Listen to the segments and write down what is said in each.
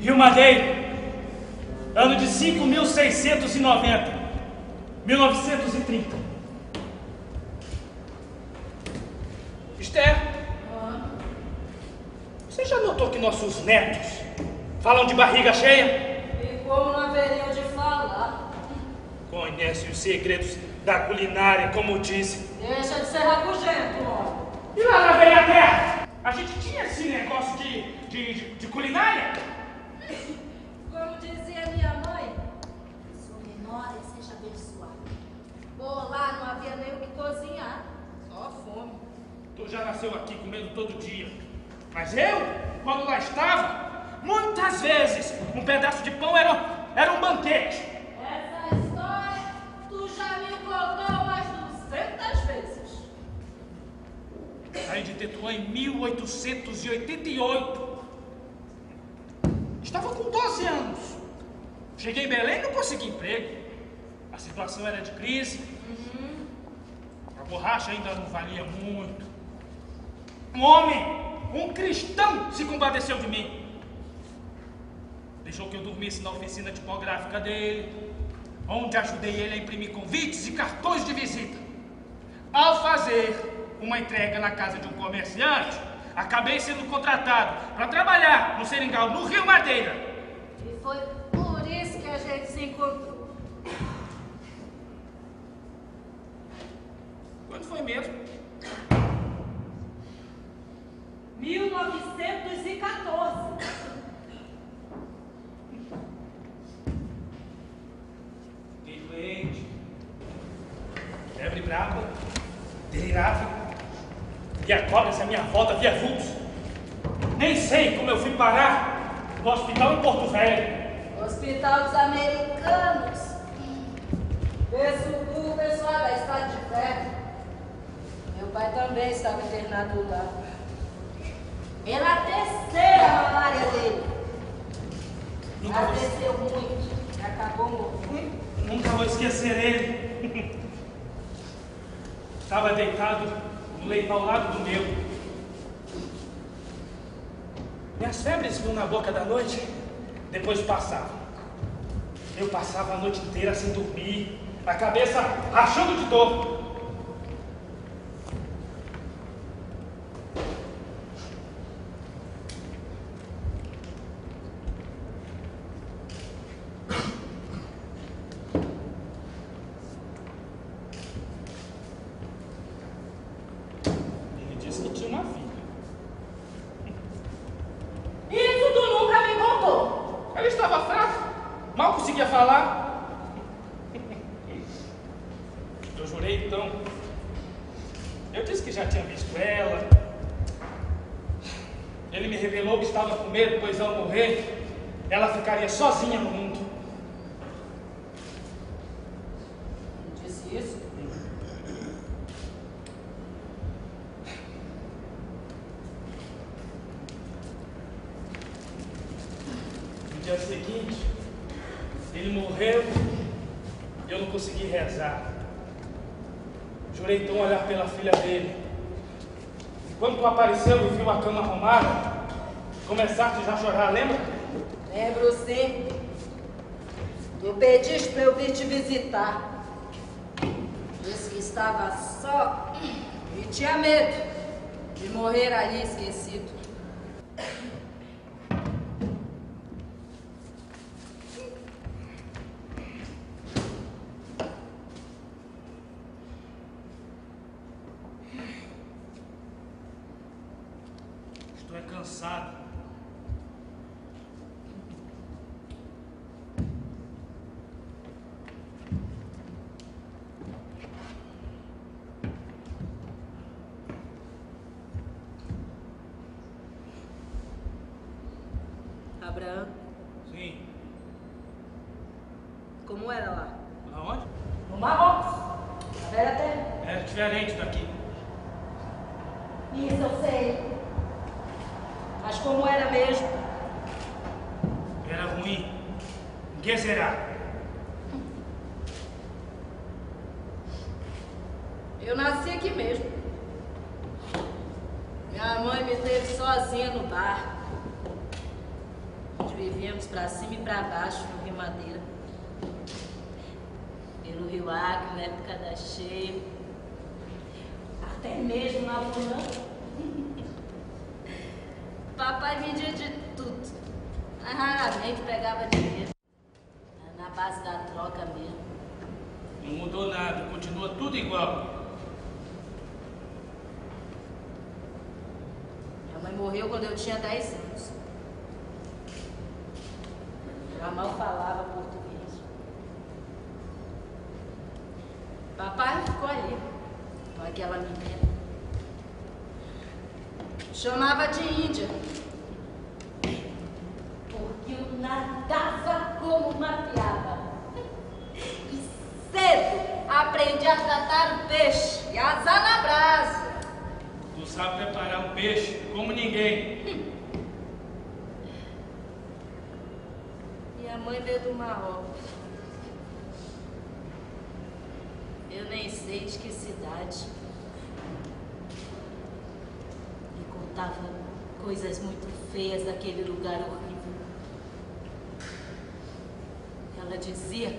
Rio Madeira, ano de 5.690, 1930. Esther, você já notou que nossos netos falam de barriga cheia? E como não haveriam de falar? Conhece os segredos da culinária, como disse. Deixa de ser rabugento, homem. E lá na velha terra, a gente tinha esse negócio de culinária? Como dizia minha mãe, sua memória seja abençoada. Por lá não havia nem o que cozinhar, só fome. Tu já nasceu aqui comendo todo dia. Mas eu, quando lá estava, muitas vezes um pedaço de pão era um banquete. Essa história tu já me contou umas 200 vezes. Saí de Tetuã em 1888. Estava com 12 anos. Cheguei em Belém e não consegui emprego. A situação era de crise. A borracha ainda não valia muito. Um homem, um cristão, se compadeceu de mim. Deixou que eu dormisse na oficina tipográfica dele, onde ajudei ele a imprimir convites e cartões de visita. Ao fazer uma entrega na casa de um comerciante, acabei sendo contratado para trabalhar no Seringal, no Rio Madeira. E foi por isso que a gente se encontrou. Quando foi mesmo? 1914. Fiquei doente, febre brava, delirava, e a cobras à minha volta via vultos. Nem sei como eu fui parar no hospital em Porto Velho. Hospital dos Americanos. O pessoal da Estrada de Ferro. Meu pai também estava internado lá. Pela terceira malária dele. Adoeceu muito e acabou morrendo. Nunca vou esquecer ele. Estava deitado no leito ao lado do meu. Minhas febres vinham na boca da noite, depois passavam. Eu passava a noite inteira sem dormir, a cabeça rachando de dor. Ele disse que tinha uma filha. Isso tu nunca me contou. Ela estava fraca, mal conseguia falar. Eu jurei então. Eu disse que já tinha visto ela. Ele me revelou que estava com medo, pois ao morrer, ela ficaria sozinha no mundo. Disse isso? No dia seguinte, ele morreu e eu não consegui rezar. Jurei então olhar pela filha dele. E quando tu apareceu e viu a cama arrumada, começaste já a chorar, lembra? Lembro sim. Tu pediste para eu vir te visitar. Disse que estava só e tinha medo de morrer ali esquecido. Estou cansado. Abraão, Sim. como era lá? Aonde? No Marrocos, na velha terra. É diferente daqui. Isso eu sei. Mas como era mesmo? Era ruim. O que será? Eu nasci aqui mesmo. Minha mãe me teve sozinha no bar. vivíamos pra cima e pra baixo no Rio Madeira. Pelo Rio Acre, na época da cheia. Até mesmo na bonança. Papai vendia de tudo. Mas raramente pegava dinheiro. Na base da troca mesmo. Não mudou nada, continua tudo igual. Minha mãe morreu quando eu tinha 10 anos. Ela mal falava português. Papai ficou ali, com aquela menina. Chamava de Índia. Porque eu nadava como uma piaba. E cedo aprendi a tratar o peixe e assar na brasa. Tu sabe preparar um peixe como ninguém. Minha mãe veio do Marrocos. Eu nem sei de que cidade. E contava coisas muito feias daquele lugar horrível. Ela dizia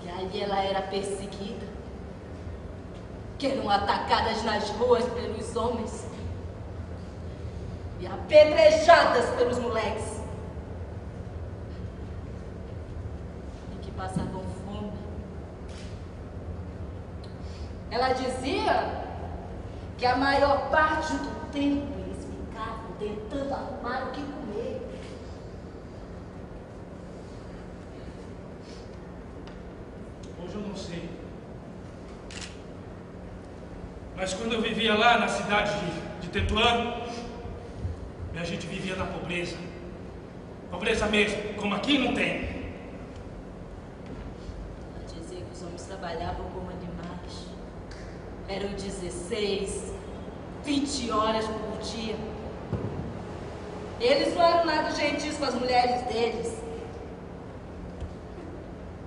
que ali ela era perseguida, que eram atacadas nas ruas pelos homens e apedrejadas pelos moleques, e que passavam fome. Ela dizia que a maior parte do tempo eles ficavam tentando arrumar o que comer. Hoje eu não sei. Mas quando eu vivia lá na cidade de Tetuã, a gente vivia na pobreza. Pobreza mesmo, como aqui não tem. Ela dizia que os homens trabalhavam como animais. Eram 16, 20 horas por dia. Eles não eram nada gentis com as mulheres deles,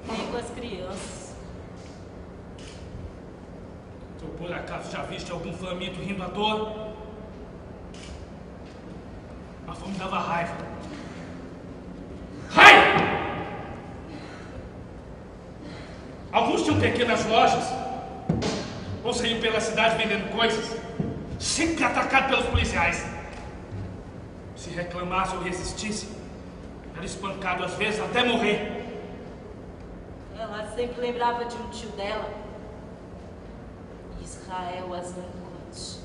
nem com as crianças. Se eu por acaso já viste algum faminto rindo à toa, a fome dava raiva. Raiva! Alguns tinham pequenas lojas, ou saíam pela cidade vendendo coisas, sempre atacado pelos policiais. Se reclamasse ou resistisse, era espancado às vezes até morrer. Ela sempre lembrava de um tio dela, Israel Azancote,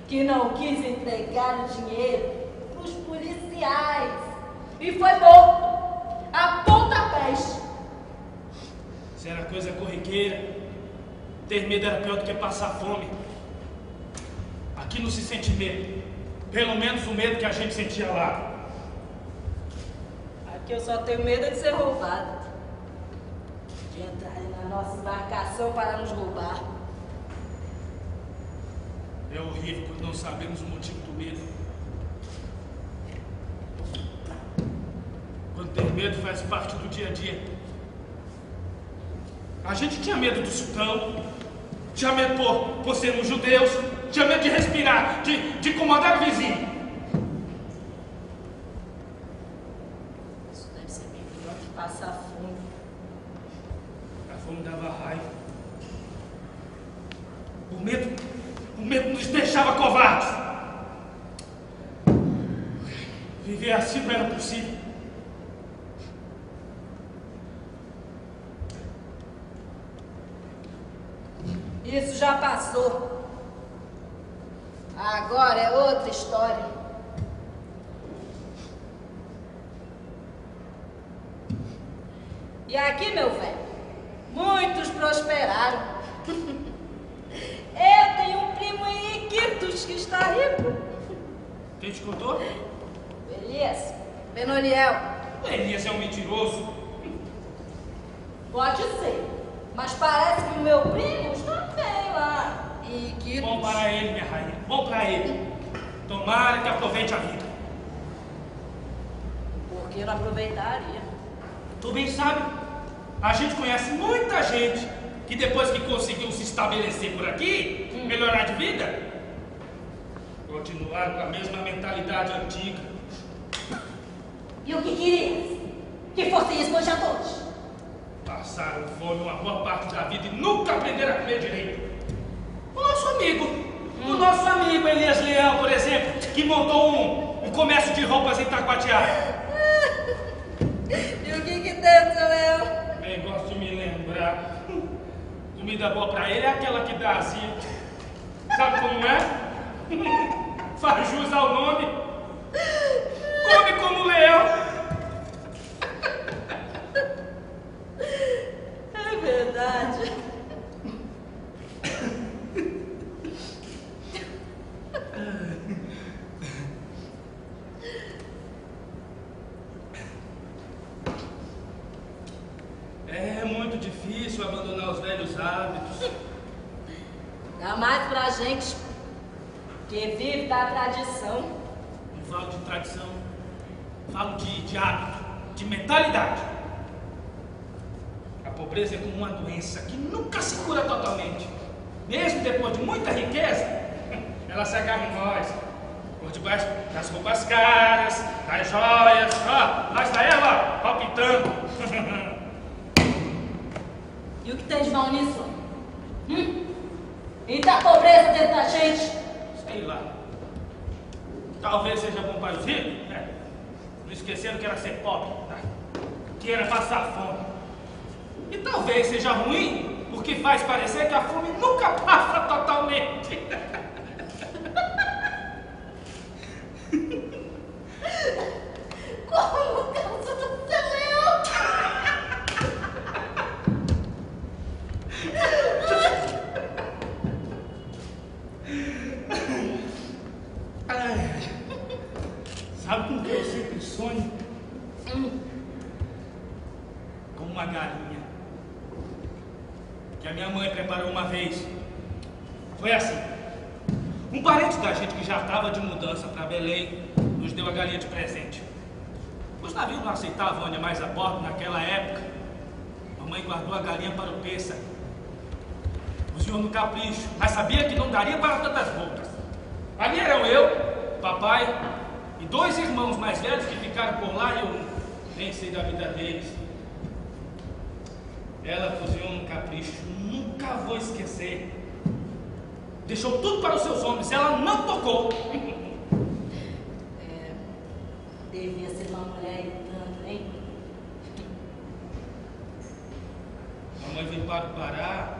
que não quis entregar o dinheiro para os policiais e foi morto a pontapés. Se era coisa corriqueira, ter medo era pior do que passar fome. Aqui não se sente medo, pelo menos o medo que a gente sentia lá. Aqui eu só tenho medo de ser roubada, de entrarem na nossa embarcação para nos roubar. É horrível quando não sabemos o motivo do medo. Quando ter medo faz parte do dia a dia. A gente tinha medo do sultão, tinha medo por sermos judeus, tinha medo de respirar, de incomodar o vizinho. Isso deve ser bem pior que passar fome. A fome dava raiva. O medo nos deixava covardes. Viver assim não era possível. Isso já passou. Agora é outra história. E aqui, meu velho, muitos prosperaram. Eu tenho um primo em Iquitos que está rico. Quem te contou? Elias, Benoriel. O Elias é um mentiroso. Pode ser, mas parece que o meu primo está bem lá em Iquitos. Bom para ele, minha rainha. Bom para ele. Tomara que aproveite a vida. Por que não aproveitaria? Tu bem sabe, a gente conhece muita gente que depois que conseguiu se estabelecer por aqui, melhorar de vida, continuaram com a mesma mentalidade antiga. E o que querias? Que fossem esponjadores. Passaram fome uma boa parte da vida e nunca aprenderam a comer direito. O nosso amigo Elias Leão, por exemplo, que montou um comércio de roupas em Taquatiara. E o que tem, seu Leão? Bem, gosto de me lembrar. Comida boa pra ele é aquela que dá azia. Sabe como é? Faz jus ao nome. Come como leão. É verdade. É muito difícil abandonar os velhos hábitos. Dá mais pra gente que vive da tradição. Não falo de tradição, falo de hábito, de mentalidade. A pobreza é como uma doença que nunca se cura totalmente. Mesmo depois de muita riqueza, ela se agarra em nós. Por debaixo das roupas caras, das joias. Ó, lá está ela, palpitando. E o que tem de mal nisso? E da pobreza dentro da gente? Sei lá. Talvez seja bom para os ricos, né? Não esqueceram que era ser pobre, né? Que era passar fome. E talvez seja ruim, porque faz parecer que a fome nunca passa totalmente. Como causa do seu leão? Sabe com o que eu sempre sonho? Com uma galinha que a minha mãe preparou uma vez. Foi assim: um parente da gente que já estava de mudança para Belém nos deu a galinha de presente. Os navios não aceitavam animais a bordo naquela época. Mamãe guardou a galinha para o pêssego. Cozinhou no capricho, mas sabia que não daria para tantas bocas. Ali eram eu, papai e 2 irmãos mais velhos que ficaram por lá e eu nem sei da vida deles. Ela cozinhou no capricho, nunca vou esquecer. Deixou tudo para os seus homens, ela não tocou. Devia ser uma mulher e tanto, hein? Mamãe veio para o Pará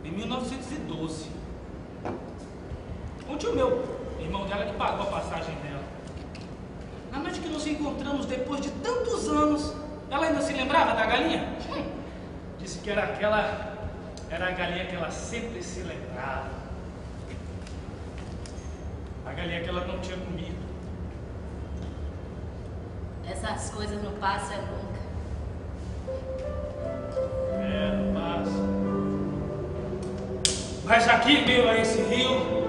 em 1912. Um tio meu, irmão dela, que pagou a passagem dela. Na noite que nos encontramos depois de tantos anos, ela ainda se lembrava da galinha? Disse que era a galinha que ela sempre se lembrava. A galinha que ela não tinha comido. Essas coisas não passam nunca. Não passa. Mas aqui, em meio a esse rio,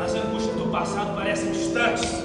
as angústias do passado parecem distantes.